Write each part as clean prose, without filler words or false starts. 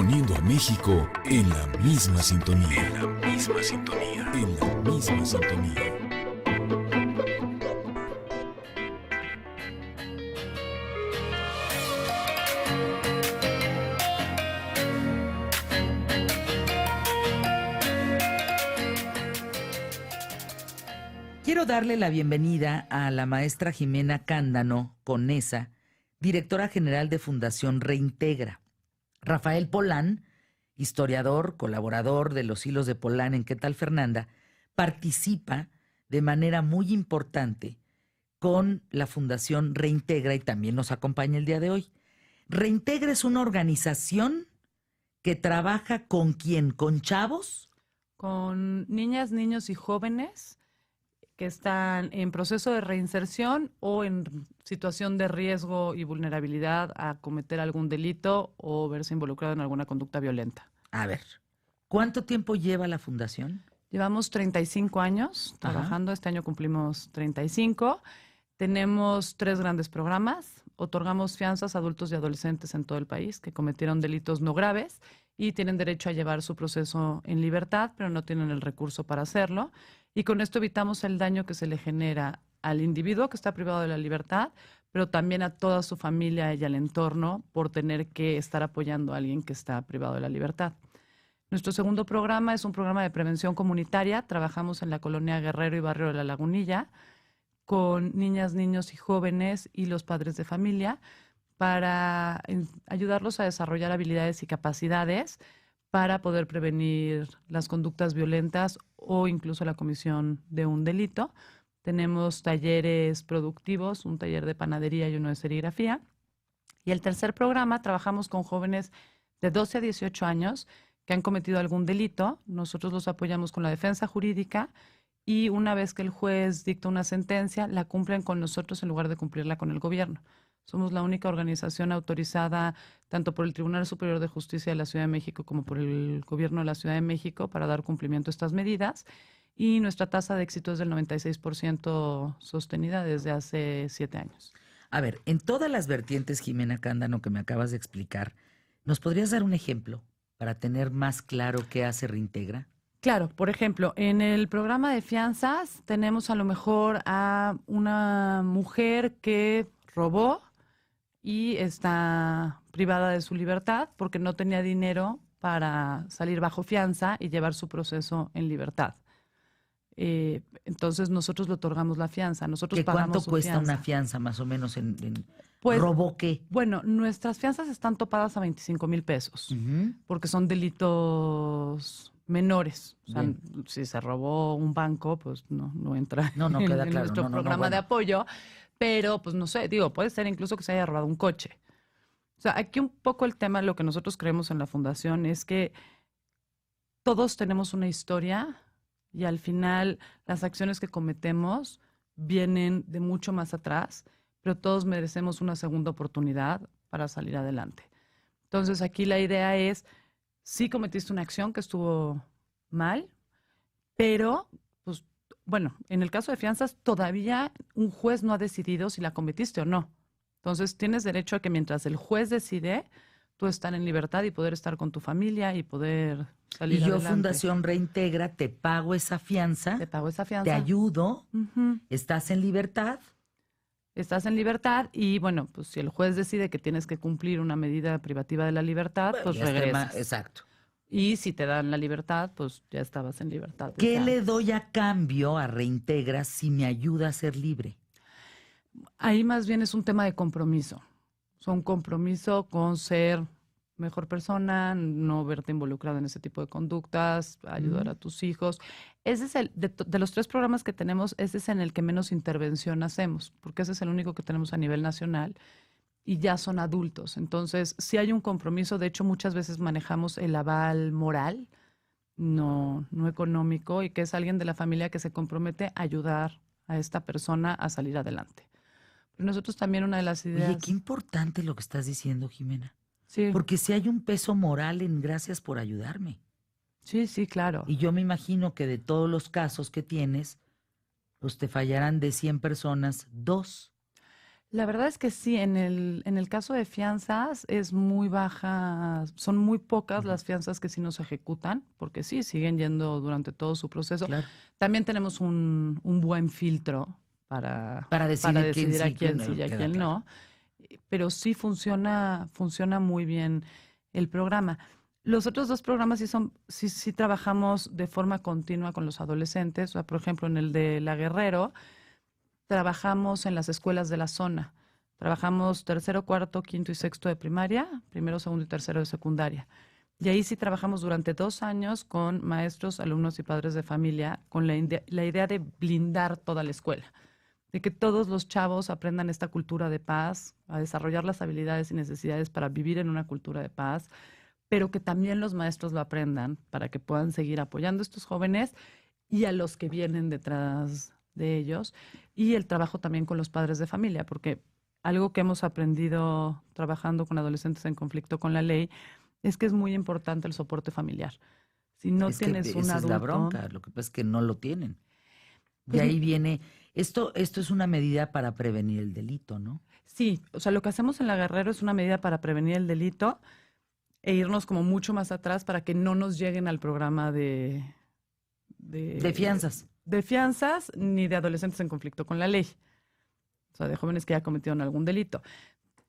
Poniendo a México en la misma sintonía. En la misma sintonía. En la misma sintonía. Quiero darle la bienvenida a la maestra Jimena Cándano Conesa, directora general de Fundación Reintegra. Rafael Polán, historiador, colaborador de Los Hilos de Polán en ¿Qué tal, Fernanda?, participa de manera muy importante con la Fundación Reintegra y también nos acompaña el día de hoy. Reintegra es una organización que trabaja ¿con quién? ¿Con chavos? Con niñas, niños y jóvenes que están en proceso de reinserción o en situación de riesgo y vulnerabilidad a cometer algún delito o verse involucrado en alguna conducta violenta. A ver, ¿cuánto tiempo lleva la fundación? Llevamos 35 años trabajando, este año cumplimos 35. Tenemos 3 grandes programas. Otorgamos fianzas a adultos y adolescentes en todo el país que cometieron delitos no graves y tienen derecho a llevar su proceso en libertad, pero no tienen el recurso para hacerlo. Y con esto evitamos el daño que se le genera al individuo que está privado de la libertad, pero también a toda su familia y al entorno por tener que estar apoyando a alguien que está privado de la libertad. Nuestro segundo programa es un programa de prevención comunitaria. Trabajamos en la colonia Guerrero y barrio de La Lagunilla con niñas, niños y jóvenes y los padres de familia para ayudarlos a desarrollar habilidades y capacidades para poder prevenir las conductas violentas o incluso la comisión de un delito. Tenemos talleres productivos, un taller de panadería y uno de serigrafía. Y el tercer programa, trabajamos con jóvenes de 12 a 18 años que han cometido algún delito. Nosotros los apoyamos con la defensa jurídica y una vez que el juez dicta una sentencia, la cumplen con nosotros en lugar de cumplirla con el gobierno. Somos la única organización autorizada tanto por el Tribunal Superior de Justicia de la Ciudad de México como por el Gobierno de la Ciudad de México para dar cumplimiento a estas medidas. Y nuestra tasa de éxito es del 96% sostenida desde hace 7 años. A ver, en todas las vertientes, Jimena Cándano, que me acabas de explicar, ¿nos podrías dar un ejemplo para tener más claro qué hace Reintegra? Claro, por ejemplo, en el programa de fianzas tenemos a lo mejor a una mujer que robó y está privada de su libertad porque no tenía dinero para salir bajo fianza y llevar su proceso en libertad. Entonces nosotros le otorgamos la fianza, nosotros pagamos ¿Cuánto su cuesta fianza. una fianza más o menos Pues, ¿robó qué? Bueno, nuestras fianzas están topadas a 25,000 pesos porque son delitos menores. O sea, si se robó un banco, pues no entra No, queda en claro. nuestro programa de apoyo. Pero, pues no sé, puede ser incluso que se haya robado un coche. O sea, aquí un poco el tema, lo que nosotros creemos en la fundación es que todos tenemos una historia y al final las acciones que cometemos vienen de mucho más atrás, pero todos merecemos una segunda oportunidad para salir adelante. Entonces, aquí la idea es, sí cometiste una acción que estuvo mal, pero, pues, bueno, en el caso de fianzas, todavía un juez no ha decidido si la cometiste o no. Entonces, tienes derecho a que mientras el juez decide, tú estar en libertad y poder estar con tu familia y poder salir adelante. Y yo, Fundación Reintegra, te pago esa fianza. Te pago esa fianza. Te ayudo. Estás en libertad. Estás en libertad y, bueno, pues si el juez decide que tienes que cumplir una medida privativa de la libertad, pues regresas. Exacto. Y si te dan la libertad, pues ya estabas en libertad. ¿Qué le doy a cambio a Reintegra si me ayuda a ser libre? Ahí más bien es un tema de compromiso. Es un compromiso con ser mejor persona, no verte involucrado en ese tipo de conductas, ayudar a tus hijos. Ese es de los 3 programas que tenemos, ese es en el que menos intervención hacemos, porque ese es el único que tenemos a nivel nacional y ya son adultos. Entonces, sí hay un compromiso. De hecho, muchas veces manejamos el aval moral, no económico, y que es alguien de la familia que se compromete a ayudar a esta persona a salir adelante. Pero nosotros también una de las ideas... Oye, qué importante lo que estás diciendo, Jimena. Sí. Porque sí hay un peso moral en gracias por ayudarme. Sí, claro. Y yo me imagino que de todos los casos que tienes, pues te fallarán de 100 personas, 2. La verdad es que sí, en el caso de fianzas es muy baja, son muy pocas las fianzas que sí nos ejecutan, porque sí, siguen yendo durante todo su proceso. Claro. También tenemos un buen filtro para, Para para decidir quién decidir a sí, quién quién no, sí y a queda quién claro. no, pero sí funciona muy bien el programa. Los otros dos programas sí trabajamos de forma continua con los adolescentes. O sea, por ejemplo, en el de La Guerrero, trabajamos en las escuelas de la zona. Trabajamos tercero, cuarto, quinto y sexto de primaria, primero, segundo y tercero de secundaria. Y ahí sí trabajamos durante 2 años con maestros, alumnos y padres de familia, con la idea de blindar toda la escuela, de que todos los chavos aprendan esta cultura de paz, a desarrollar las habilidades y necesidades para vivir en una cultura de paz, pero que también los maestros lo aprendan para que puedan seguir apoyando a estos jóvenes y a los que vienen detrás de ellos, y el trabajo también con los padres de familia, porque algo que hemos aprendido trabajando con adolescentes en conflicto con la ley es que es muy importante el soporte familiar. Si no Es que tienes un esa es la adulto, bronca, lo que pasa es que no lo tienen. De pues ahí viene, esto es una medida para prevenir el delito, ¿no? sí, o sea, lo que hacemos en La Guerrero es una medida para prevenir el delito e irnos como mucho más atrás para que no nos lleguen al programa De fianzas. de fianzas ni de adolescentes en conflicto con la ley, o sea, de jóvenes que ya cometieron algún delito.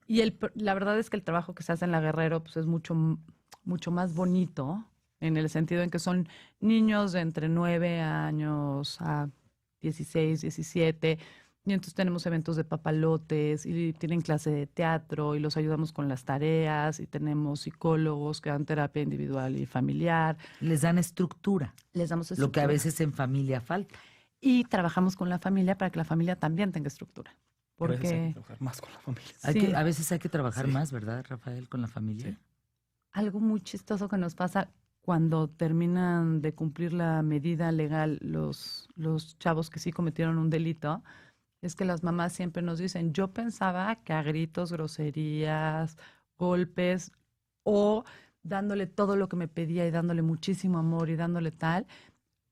Y la verdad es que el trabajo que se hace en La Guerrero pues es mucho más bonito en el sentido en que son niños de entre 9 años a 16, 17, y entonces tenemos eventos de papalotes y tienen clase de teatro y los ayudamos con las tareas y tenemos psicólogos que dan terapia individual y familiar, Les dan estructura, les damos lo que a estructura. veces en familia falta. Y trabajamos con la familia para que la familia también tenga estructura. A veces hay que Porque trabajar más con la familia. sí, A veces hay que trabajar Sí. más, ¿verdad, Rafael, con la familia? Sí. algo muy chistoso que nos pasa cuando terminan de cumplir la medida legal los chavos que sí cometieron un delito, es que las mamás siempre nos dicen, yo pensaba que a gritos, groserías, golpes o dándole todo lo que me pedía y dándole muchísimo amor y dándole tal,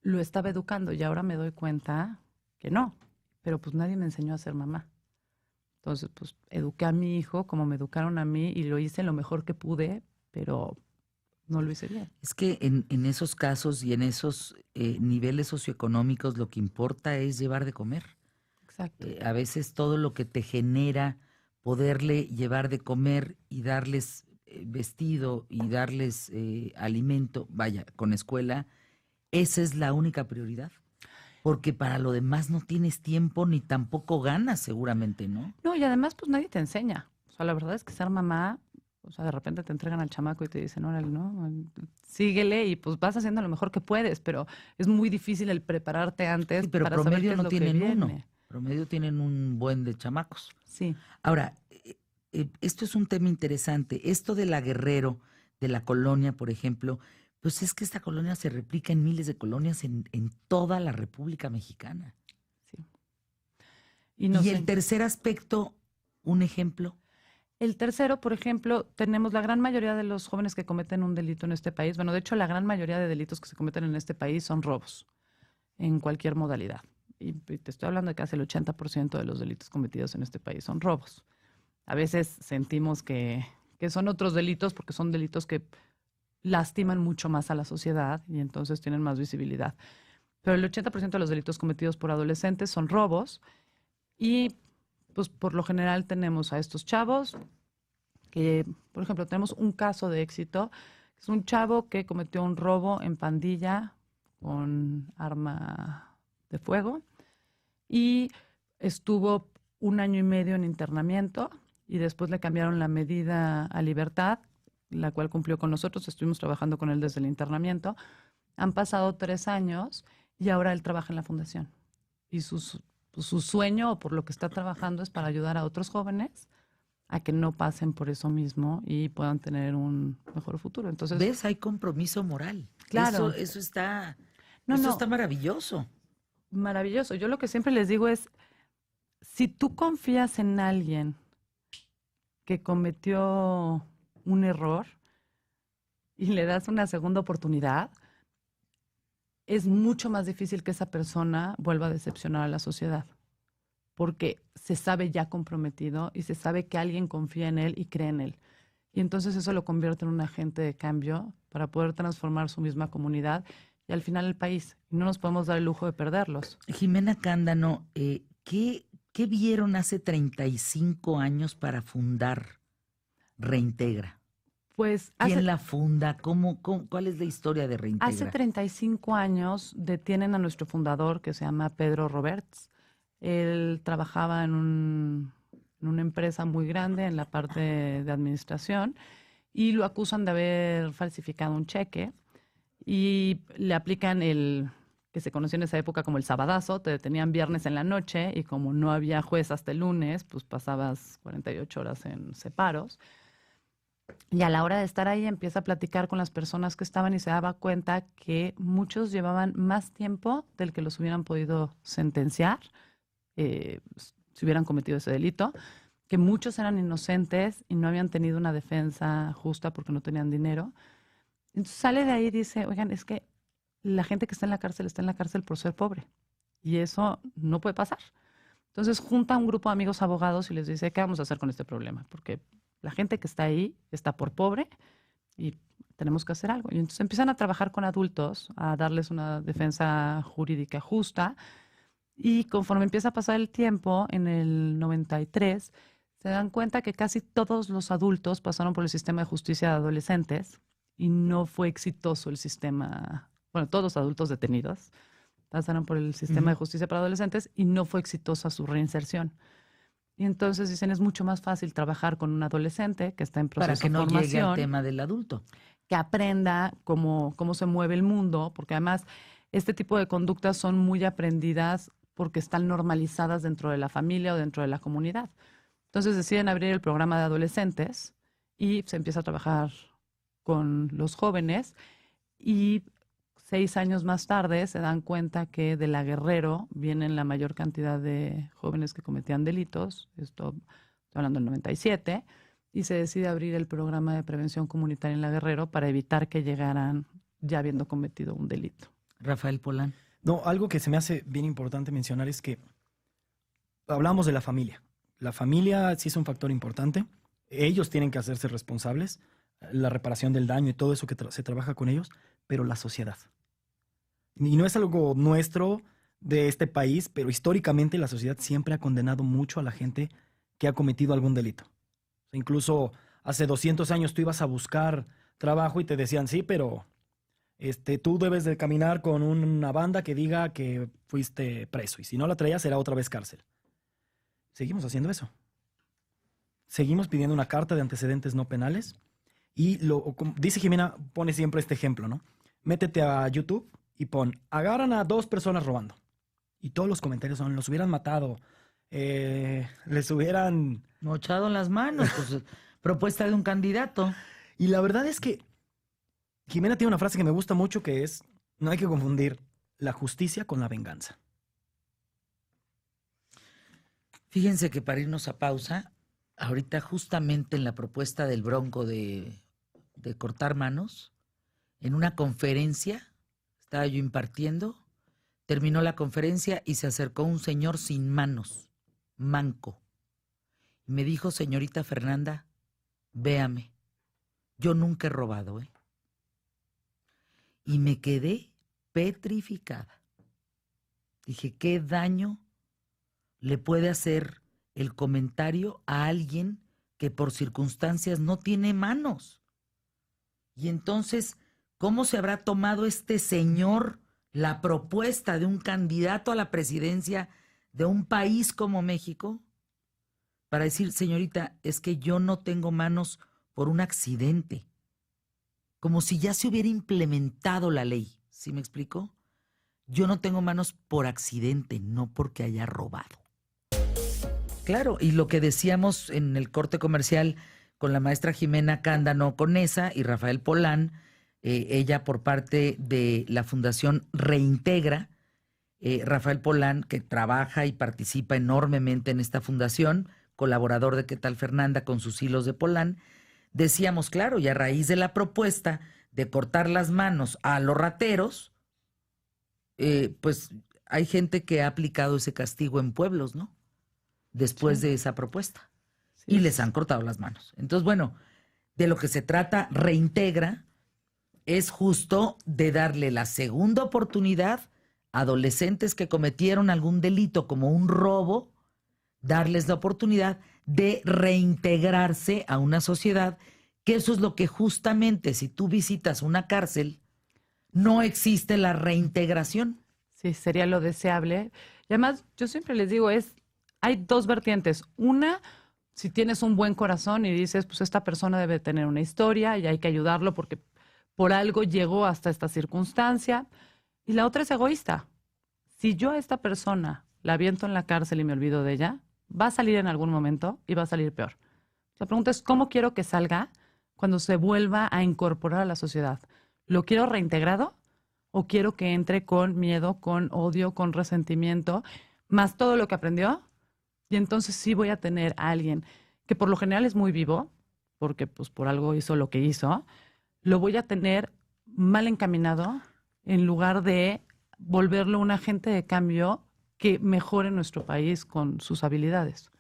lo estaba educando y ahora me doy cuenta que no, pero pues nadie me enseñó a ser mamá. Entonces, pues eduqué a mi hijo como me educaron a mí y lo hice lo mejor que pude, pero no lo hice bien. Es que en esos casos y en esos niveles socioeconómicos lo que importa es llevar de comer. Exacto. A veces todo lo que te genera poderle llevar de comer y darles vestido y darles alimento, vaya, con escuela, esa es la única prioridad. Porque para lo demás no tienes tiempo ni tampoco ganas, seguramente, ¿no? No, y además, pues nadie te enseña. O sea, la verdad es que ser mamá, o sea, de repente te entregan al chamaco y te dicen, órale, ¿no? Síguele y pues vas haciendo lo mejor que puedes, pero es muy difícil el prepararte antes Sí, pero para saber qué promedio es no lo que tienen uno. viene. Promedio tienen un buen de chamacos. Sí. Ahora, esto es un tema interesante. Esto de la Guerrero, de la colonia, por ejemplo, pues es que esta colonia se replica en miles de colonias en toda la República Mexicana. Sí. Y no Y sé. el tercer aspecto, un ejemplo. El tercero, por ejemplo, tenemos la gran mayoría de los jóvenes que cometen un delito en este país. Bueno, de hecho, la gran mayoría de delitos que se cometen en este país son robos, en cualquier modalidad. Y te estoy hablando de casi el 80% de los delitos cometidos en este país son robos. A veces sentimos que son otros delitos porque son delitos que lastiman mucho más a la sociedad y entonces tienen más visibilidad. Pero el 80% de los delitos cometidos por adolescentes son robos y pues por lo general tenemos a estos chavos que, por ejemplo, tenemos un caso de éxito. Es un chavo que cometió un robo en pandilla con arma de fuego y estuvo 1 año y medio en internamiento y después le cambiaron la medida a libertad, la cual cumplió con nosotros. Estuvimos trabajando con él desde el internamiento. Han pasado 3 años y ahora él trabaja en la fundación. Y su sueño o por lo que está trabajando es para ayudar a otros jóvenes a que no pasen por eso mismo y puedan tener un mejor futuro. Entonces, ¿Ves? Hay compromiso moral. Claro. Eso está, No, eso no. está maravilloso. maravilloso. Yo lo que siempre les digo es, si tú confías en alguien que cometió un error y le das una segunda oportunidad, es mucho más difícil que esa persona vuelva a decepcionar a la sociedad. porque se sabe ya comprometido y se sabe que alguien confía en él y cree en él. Y entonces eso lo convierte en un agente de cambio para poder transformar su misma comunidad y al final el país. Y no nos podemos dar el lujo de perderlos. Jimena Cándano, ¿qué vieron hace 35 años para fundar Reintegra? Pues ¿Quién la funda? ¿Cuál es la historia de Reintegra? hace 35 años detienen a nuestro fundador, que se llama Pedro Roberts. Él trabajaba en una empresa muy grande en la parte de administración y lo acusan de haber falsificado un cheque y le aplican el que se conoció en esa época como el sabadazo. Te detenían viernes en la noche y como no había juez hasta el lunes, pues pasabas 48 horas en separos. Y a la hora de estar ahí empieza a platicar con las personas que estaban y se daba cuenta que muchos llevaban más tiempo del que los hubieran podido sentenciar si hubieran cometido ese delito, que muchos eran inocentes y no habían tenido una defensa justa porque no tenían dinero. Entonces sale de ahí y dice, oigan, es que la gente que está en la cárcel por ser pobre y eso no puede pasar. Entonces junta a un grupo de amigos abogados y les dice, ¿qué vamos a hacer con este problema? Porque la gente que está ahí está por pobre y tenemos que hacer algo. Y entonces empiezan a trabajar con adultos, a darles una defensa jurídica justa. Y conforme empieza a pasar el tiempo, en el 93, se dan cuenta que casi todos los adultos pasaron por el sistema de justicia de adolescentes y no fue exitoso el sistema, bueno, todos los adultos detenidos pasaron por el sistema de justicia para adolescentes y no fue exitosa su reinserción. Y entonces dicen, es mucho más fácil trabajar con un adolescente que está en proceso de formación. Para que no llegue al tema del adulto. Que aprenda cómo se mueve el mundo, porque además este tipo de conductas son muy aprendidas porque están normalizadas dentro de la familia o dentro de la comunidad. Entonces deciden abrir el programa de adolescentes y se empieza a trabajar con los jóvenes y 6 años más tarde se dan cuenta que de La Guerrero vienen la mayor cantidad de jóvenes que cometían delitos, estoy hablando del 97, y se decide abrir el programa de prevención comunitaria en La Guerrero para evitar que llegaran ya habiendo cometido un delito. Rafael Polán. No, algo que se me hace bien importante mencionar es que hablamos de la familia. La familia sí es un factor importante. Ellos tienen que hacerse responsables, la reparación del daño y todo eso que se trabaja con ellos, pero la sociedad. Y no es algo nuestro de este país, pero históricamente la sociedad siempre ha condenado mucho a la gente que ha cometido algún delito. Incluso hace 200 años tú ibas a buscar trabajo y te decían, sí, pero tú debes de caminar con una banda que diga que fuiste preso y si no la traías será otra vez cárcel. Seguimos haciendo eso. Seguimos pidiendo una carta de antecedentes no penales y dice Jimena, pone siempre este ejemplo, ¿no? Métete a YouTube y pon, agarran a 2 personas robando. Y todos los comentarios son, los hubieran matado, les hubieran... mochado en las manos, pues propuesta de un candidato. Y la verdad es que Jimena tiene una frase que me gusta mucho que es, no hay que confundir la justicia con la venganza. Fíjense que para irnos a pausa, ahorita justamente en la propuesta del Bronco de cortar manos, en una conferencia, estaba yo impartiendo, terminó la conferencia y se acercó un señor sin manos, manco. Y me dijo, señorita Fernanda, véame, yo nunca he robado, ¿eh? Y me quedé petrificada. Dije, ¿qué daño le puede hacer el comentario a alguien que por circunstancias no tiene manos? Y entonces, ¿cómo se habrá tomado este señor la propuesta de un candidato a la presidencia de un país como México para decir, señorita, es que yo no tengo manos por un accidente? Como si ya se hubiera implementado la ley, ¿sí me explico? Yo no tengo manos por accidente, no porque haya robado. Claro, y lo que decíamos en el corte comercial con la maestra Jimena Cándano Conesa y Rafael Polán, ella por parte de la Fundación Reintegra, Rafael Polán, que trabaja y participa enormemente en esta fundación, colaborador de ¿Qué tal Fernanda? Con sus hilos de Polán, decíamos, claro, y a raíz de la propuesta de cortar las manos a los rateros, pues hay gente que ha aplicado ese castigo en pueblos, ¿no? después Sí. de esa propuesta. Sí, Y les han cortado las manos. Entonces, bueno, de lo que se trata Reintegra es justo de darle la segunda oportunidad a adolescentes que cometieron algún delito como un robo, darles la oportunidad de reintegrarse a una sociedad, que eso es lo que justamente si tú visitas una cárcel, no existe la reintegración. Sí, sería lo deseable. Y además, yo siempre les digo, hay dos vertientes. Una, si tienes un buen corazón y dices, pues esta persona debe tener una historia y hay que ayudarlo porque por algo llegó hasta esta circunstancia. Y la otra es egoísta. Si yo a esta persona la aviento en la cárcel y me olvido de ella, va a salir en algún momento y va a salir peor. La pregunta es, ¿cómo quiero que salga cuando se vuelva a incorporar a la sociedad? ¿Lo quiero reintegrado o quiero que entre con miedo, con odio, con resentimiento, más todo lo que aprendió? Y entonces sí voy a tener a alguien que por lo general es muy vivo, porque pues por algo hizo lo que hizo, lo voy a tener mal encaminado en lugar de volverlo un agente de cambio que mejore nuestro país con sus habilidades.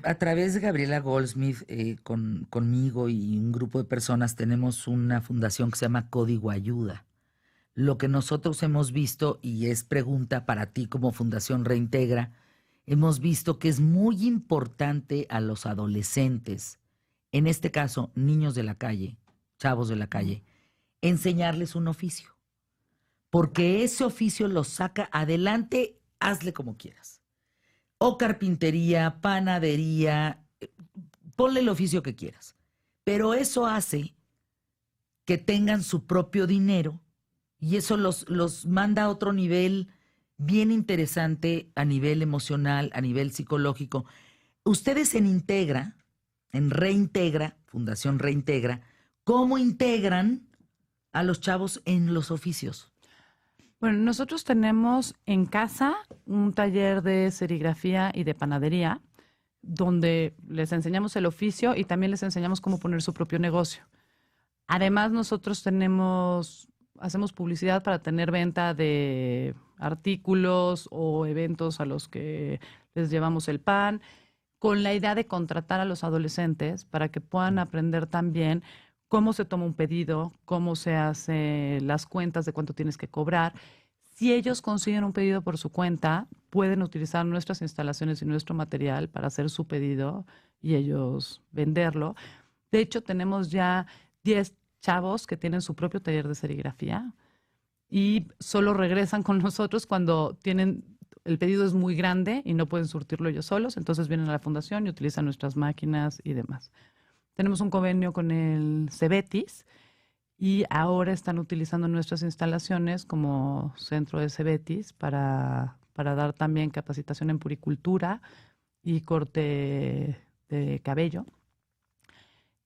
A través de Gabriela Goldsmith, conmigo y un grupo de personas, tenemos una fundación que se llama Código Ayuda. Lo que nosotros hemos visto, y es pregunta para ti como Fundación Reintegra, hemos visto que es muy importante a los adolescentes, en este caso niños de la calle, chavos de la calle, enseñarles un oficio. Porque ese oficio los saca adelante, hazle como quieras. O carpintería, panadería, ponle el oficio que quieras. Pero eso hace que tengan su propio dinero y eso los manda a otro nivel bien interesante a nivel emocional, a nivel psicológico. Ustedes en Reintegra, Fundación Reintegra, ¿cómo integran a los chavos en los oficios? Bueno, nosotros tenemos en casa un taller de serigrafía y de panadería, donde les enseñamos el oficio y también les enseñamos cómo poner su propio negocio. Además, nosotros hacemos publicidad para tener venta de artículos o eventos a los que les llevamos el pan, con la idea de contratar a los adolescentes para que puedan aprender también cómo se toma un pedido, cómo se hace las cuentas de cuánto tienes que cobrar. Si ellos consiguen un pedido por su cuenta, pueden utilizar nuestras instalaciones y nuestro material para hacer su pedido y ellos venderlo. De hecho, tenemos ya 10 chavos que tienen su propio taller de serigrafía y solo regresan con nosotros cuando el pedido es muy grande y no pueden surtirlo ellos solos, entonces vienen a la fundación y utilizan nuestras máquinas y demás. Tenemos un convenio con el Cebetis y ahora están utilizando nuestras instalaciones como centro de Cebetis para dar también capacitación en puricultura y corte de cabello.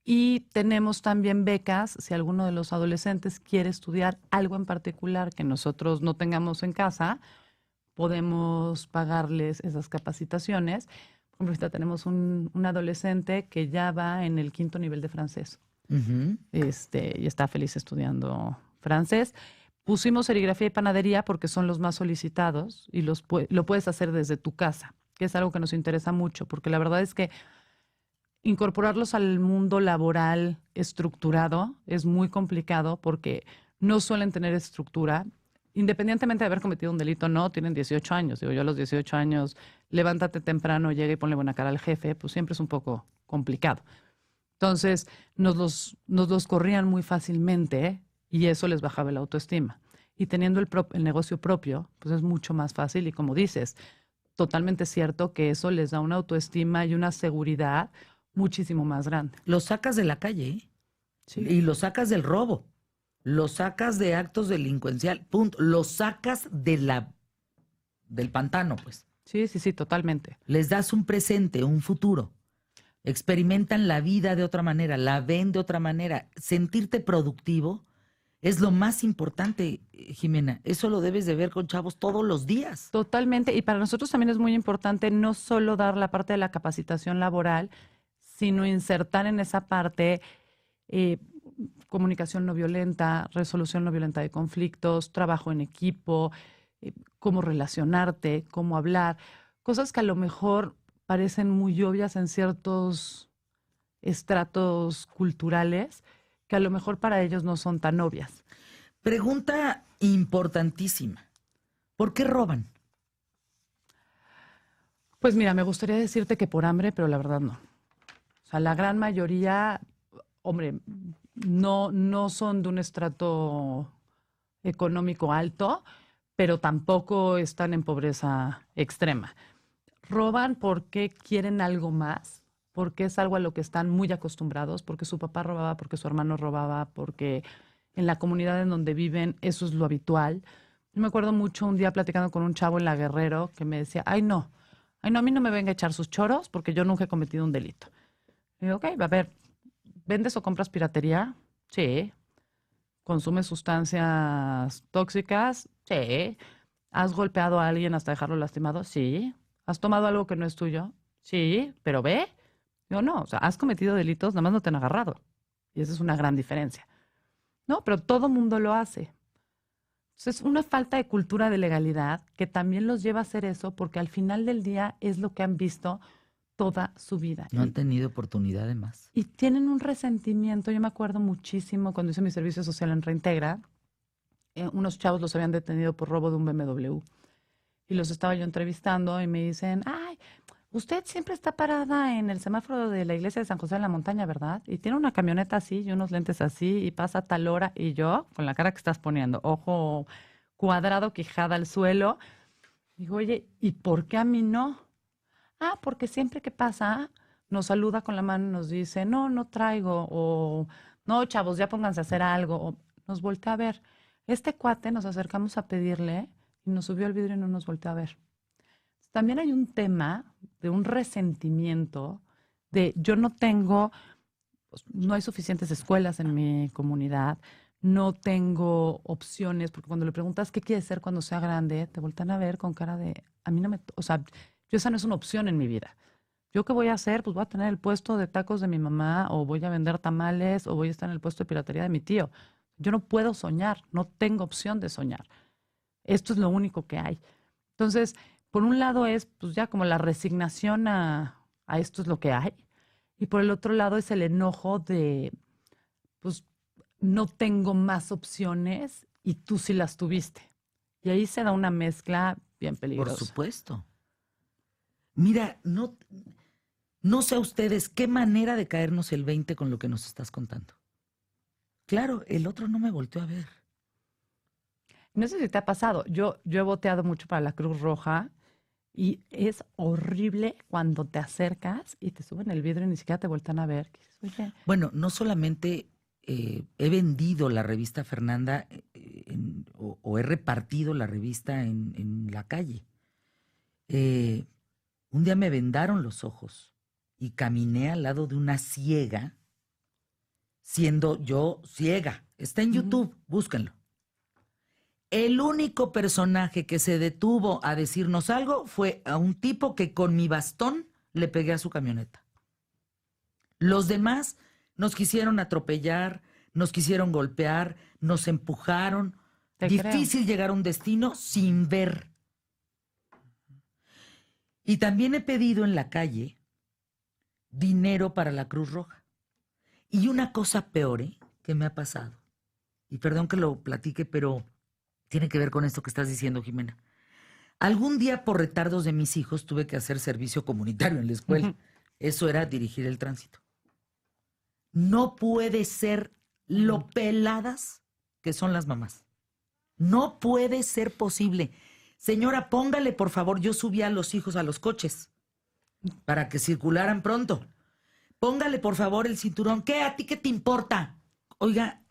Y tenemos también becas si alguno de los adolescentes quiere estudiar algo en particular que nosotros no tengamos en casa, podemos pagarles esas capacitaciones. Por ejemplo, ahorita tenemos un adolescente que ya va en el 5º nivel de francés. Uh-huh. Y está feliz estudiando francés. Pusimos serigrafía y panadería porque son los más solicitados y lo puedes hacer desde tu casa, que es algo que nos interesa mucho, porque la verdad es que incorporarlos al mundo laboral estructurado es muy complicado porque no suelen tener estructura. Independientemente de haber cometido un delito, no, tienen 18 años. Digo, yo a los 18 años, levántate temprano, llega y ponle buena cara al jefe, pues siempre es un poco complicado. Entonces, nos los corrían muy fácilmente y eso les bajaba la autoestima. Y teniendo el negocio propio, pues es mucho más fácil y como dices, totalmente cierto que eso les da una autoestima y una seguridad muchísimo más grande. Los sacas de la calle, ¿eh? Sí. Y los sacas del robo. Los sacas de actos delincuenciales, punto. Los sacas del pantano, pues. Sí, totalmente. Les das un presente, un futuro. Experimentan la vida de otra manera, la ven de otra manera. Sentirte productivo es lo más importante, Jimena. Eso lo debes de ver con chavos todos los días. Totalmente. Y para nosotros también es muy importante no solo dar la parte de la capacitación laboral, sino insertar en esa parte comunicación no violenta, resolución no violenta de conflictos, trabajo en equipo, cómo relacionarte, cómo hablar, cosas que a lo mejor parecen muy obvias en ciertos estratos culturales, que a lo mejor para ellos no son tan obvias. Pregunta importantísima. ¿Por qué roban? Pues mira, me gustaría decirte que por hambre, pero la verdad no. O sea, la gran mayoría, hombre, no son de un estrato económico alto, pero tampoco están en pobreza extrema. Roban porque quieren algo más, porque es algo a lo que están muy acostumbrados, porque su papá robaba, porque su hermano robaba, porque en la comunidad en donde viven eso es lo habitual. Yo me acuerdo mucho un día platicando con un chavo en La Guerrero que me decía, ay no, a mí no me venga a echar sus choros porque yo nunca he cometido un delito. Y digo, ok, a ver, ¿vendes o compras piratería? Sí. ¿Consumes sustancias tóxicas? Sí. ¿Has golpeado a alguien hasta dejarlo lastimado? Sí. ¿Has tomado algo que no es tuyo? Sí, pero ve. Yo no, o sea, has cometido delitos, nada más no te han agarrado. Y esa es una gran diferencia. No, pero todo mundo lo hace. Entonces, es una falta de cultura de legalidad que también los lleva a hacer eso porque al final del día es lo que han visto toda su vida. No han tenido oportunidad de más. Y tienen un resentimiento. Yo me acuerdo muchísimo cuando hice mi servicio social en Reintegra, unos chavos los habían detenido por robo de un BMW. Y los estaba yo entrevistando y me dicen, ay, usted siempre está parada en el semáforo de la iglesia de San José de la Montaña, ¿verdad? Y tiene una camioneta así y unos lentes así y pasa a tal hora. Y yo, con la cara que estás poniendo, ojo cuadrado, quijada al suelo, digo, oye, ¿y por qué a mí no? Ah, porque siempre que pasa, nos saluda con la mano y nos dice, no traigo, o no, chavos, ya pónganse a hacer algo, o nos voltea a ver. Este cuate nos acercamos a pedirle y nos subió al vidrio y no nos volteó a ver. También hay un tema de un resentimiento de yo no tengo, pues, no hay suficientes escuelas en mi comunidad, no tengo opciones, porque cuando le preguntas qué quiere ser cuando sea grande, te voltean a ver con cara de, a mí no me, o sea, yo esa no es una opción en mi vida. ¿Yo qué voy a hacer? Pues voy a tener el puesto de tacos de mi mamá, o voy a vender tamales, o voy a estar en el puesto de piratería de mi tío. Yo no puedo soñar, no tengo opción de soñar. Esto es lo único que hay. Entonces, por un lado es pues ya como la resignación a esto es lo que hay, y por el otro lado es el enojo de, pues no tengo más opciones y tú sí las tuviste. Y ahí se da una mezcla bien peligrosa. Por supuesto. Mira, no sé a ustedes qué manera de caernos el 20 con lo que nos estás contando. Claro, el otro no me volteó a ver. No sé si te ha pasado. Yo he voteado mucho para la Cruz Roja y es horrible cuando te acercas y te suben el vidrio y ni siquiera te voltean a ver. Oye, Bueno, no solamente he vendido la revista Fernanda o he repartido la revista en la calle. Un día me vendaron los ojos y caminé al lado de una ciega, siendo yo ciega. Está en YouTube, búsquenlo. El único personaje que se detuvo a decirnos algo fue a un tipo que con mi bastón le pegué a su camioneta. Los demás nos quisieron atropellar, nos quisieron golpear, nos empujaron. Te Difícil llegar a un destino sin ver. Y también he pedido en la calle dinero para la Cruz Roja. Y una cosa peor, que me ha pasado. Y perdón que lo platique, pero tiene que ver con esto que estás diciendo, Jimena. Algún día, por retardos de mis hijos, tuve que hacer servicio comunitario en la escuela. Eso era dirigir el tránsito. No puede ser lo peladas que son las mamás. No puede ser posible. Señora, póngale, por favor, yo subí a los hijos a los coches para que circularan pronto. Póngale, por favor, el cinturón. ¿Qué? ¿A ti qué te importa? Oiga,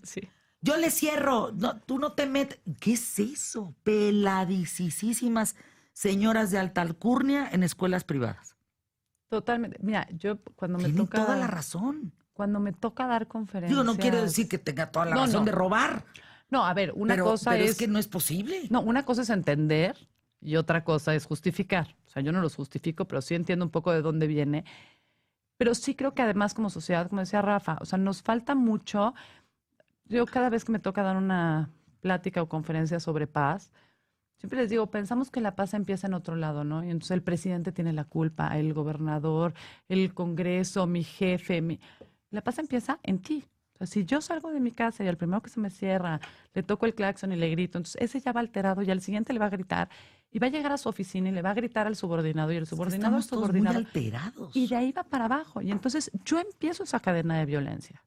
sí. yo le cierro. No, tú no te metes. ¿Qué es eso? Peladicísimas señoras de alta alcurnia en escuelas privadas. Totalmente. Mira, yo cuando me Tienen toca... toda la razón. Cuando me toca dar conferencias... Digo, no quiero decir que tenga toda la razón de robar. No, a ver, una cosa pero es que no es posible. No, una cosa es entender y otra cosa es justificar. O sea, yo no los justifico, pero sí entiendo un poco de dónde viene. Pero sí creo que además como sociedad, como decía Rafa, o sea, nos falta mucho. Yo cada vez que me toca dar una plática o conferencia sobre paz, siempre les digo, pensamos que la paz empieza en otro lado, ¿no? Y entonces el presidente tiene la culpa, el gobernador, el Congreso, mi jefe. La paz empieza en ti. O sea, si yo salgo de mi casa y al primero que se me cierra le toco el claxon y le grito, entonces ese ya va alterado y al siguiente le va a gritar y va a llegar a su oficina y le va a gritar al subordinado y el subordinado al Estamos todos muy subordinado. alterados. Y de ahí va para abajo. Y entonces yo empiezo esa cadena de violencia.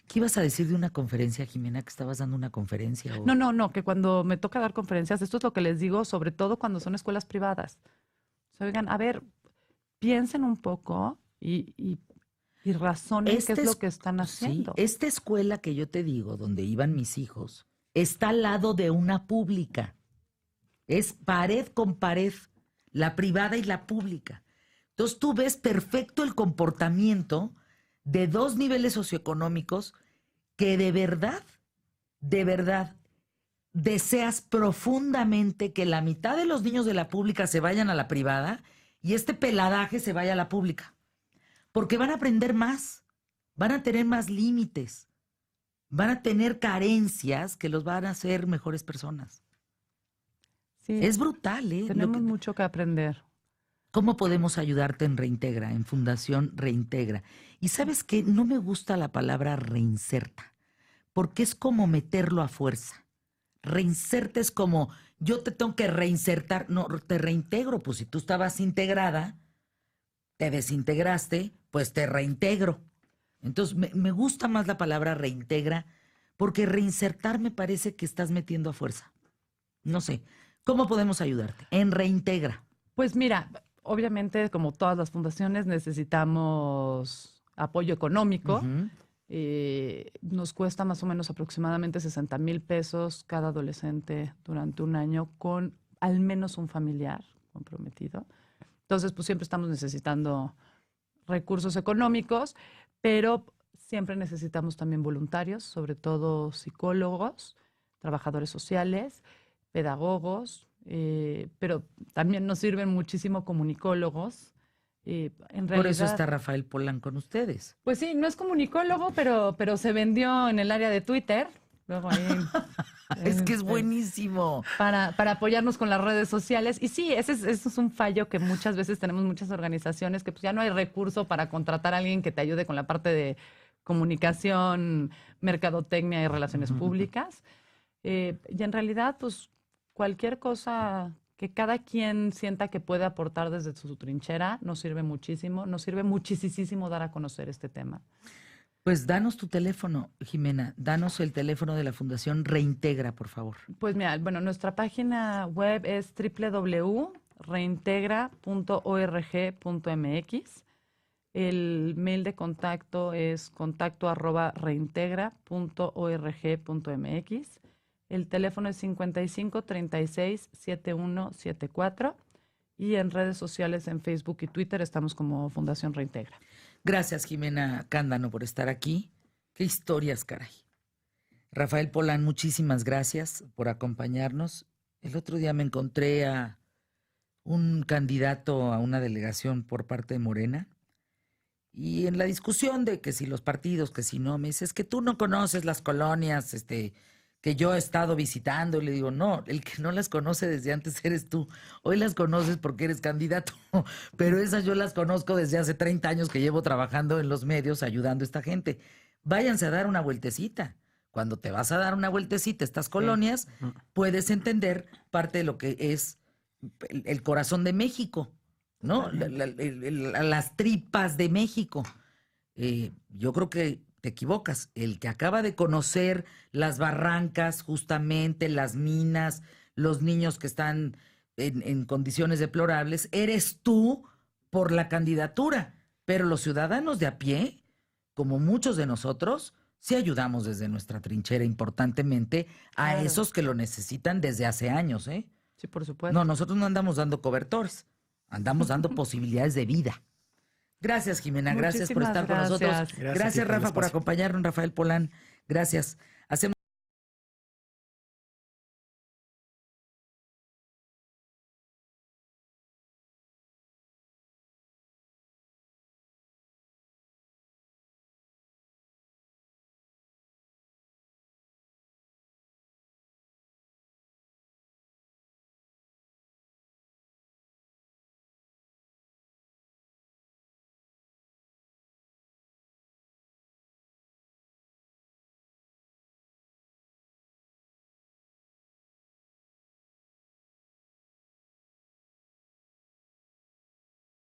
¿Qué ibas a decir de una conferencia, Jimena, que estabas dando una conferencia? O... No, que cuando me toca dar conferencias, esto es lo que les digo, sobre todo cuando son escuelas privadas. O sea, oigan, a ver, piensen un poco y razonen qué es lo que están haciendo. Sí, esta escuela que yo te digo, donde iban mis hijos, está al lado de una pública. Es pared con pared, la privada y la pública. Entonces tú ves perfecto el comportamiento de dos niveles socioeconómicos que de verdad deseas profundamente que la mitad de los niños de la pública se vayan a la privada y este peladaje se vaya a la pública. Porque van a aprender más, van a tener más límites, van a tener carencias que los van a hacer mejores personas. Sí, Es brutal, ¿eh? tenemos mucho que aprender. ¿Cómo podemos ayudarte en Reintegra, en Fundación Reintegra? Y ¿sabes qué? No me gusta la palabra reinserta, porque es como meterlo a fuerza. Reinserta es como, yo te tengo que reinsertar. No, te reintegro, pues si tú estabas integrada, te desintegraste, pues te reintegro. Entonces, me gusta más la palabra reintegra, porque reinsertar me parece que estás metiendo a fuerza. No sé, ¿cómo podemos ayudarte? En Reintegra. Pues mira, obviamente, como todas las fundaciones, necesitamos apoyo económico. Ujú. Nos cuesta más o menos aproximadamente 60,000 pesos cada adolescente durante un año con al menos un familiar comprometido. Entonces, pues siempre estamos necesitando recursos económicos, pero siempre necesitamos también voluntarios, sobre todo psicólogos, trabajadores sociales, pedagogos, pero también nos sirven muchísimo comunicólogos. En realidad, Por eso está Rafael Polán con ustedes. pues sí, no es comunicólogo, pero se vendió en el área de Twitter. Luego ahí, Es que es buenísimo. para apoyarnos con las redes sociales. Y sí, ese es un fallo que muchas veces tenemos muchas organizaciones que pues ya no hay recurso para contratar a alguien que te ayude con la parte de comunicación, mercadotecnia y relaciones públicas. Y en realidad, pues cualquier cosa que cada quien sienta que puede aportar desde su trinchera nos sirve muchísimo. Nos sirve muchísimo dar a conocer este tema. Pues danos tu teléfono, Jimena. Danos el teléfono de la Fundación Reintegra, por favor. Pues mira, bueno, nuestra página web es www.reintegra.org.mx. El mail de contacto es contacto@reintegra.org.mx. El teléfono es 55 36 71 74 y en redes sociales, en Facebook y Twitter, estamos como Fundación Reintegra. Gracias, Jimena Cándano, por estar aquí. Qué historias, caray. Rafael Polán, muchísimas gracias por acompañarnos. El otro día me encontré a un candidato a una delegación por parte de Morena y en la discusión de que si los partidos, que si no, me dice, es que tú no conoces las colonias, que yo he estado visitando. Y le digo, no, el que no las conoce desde antes eres tú. Hoy las conoces porque eres candidato, pero esas yo las conozco desde hace 30 años que llevo trabajando en los medios ayudando a esta gente. Váyanse a dar una vueltecita. Cuando te vas a dar una vueltecita a estas colonias, puedes entender parte de lo que es el corazón de México, ¿no? Las tripas de México. Yo creo que te equivocas. El que acaba de conocer las barrancas, justamente, las minas, los niños que están en condiciones deplorables, eres tú por la candidatura. Pero los ciudadanos de a pie, como muchos de nosotros, sí ayudamos desde nuestra trinchera importantemente a Claro. esos que lo necesitan desde hace años, ¿eh? Sí, por supuesto. No, nosotros no andamos dando cobertores, andamos dando posibilidades de vida. Gracias, Jimena. Gracias por Muchísimas estar con nosotros. gracias. Gracias a ti Gracias, por el Rafa, por espacio. acompañarnos, Rafael Polán. Gracias. Hacemos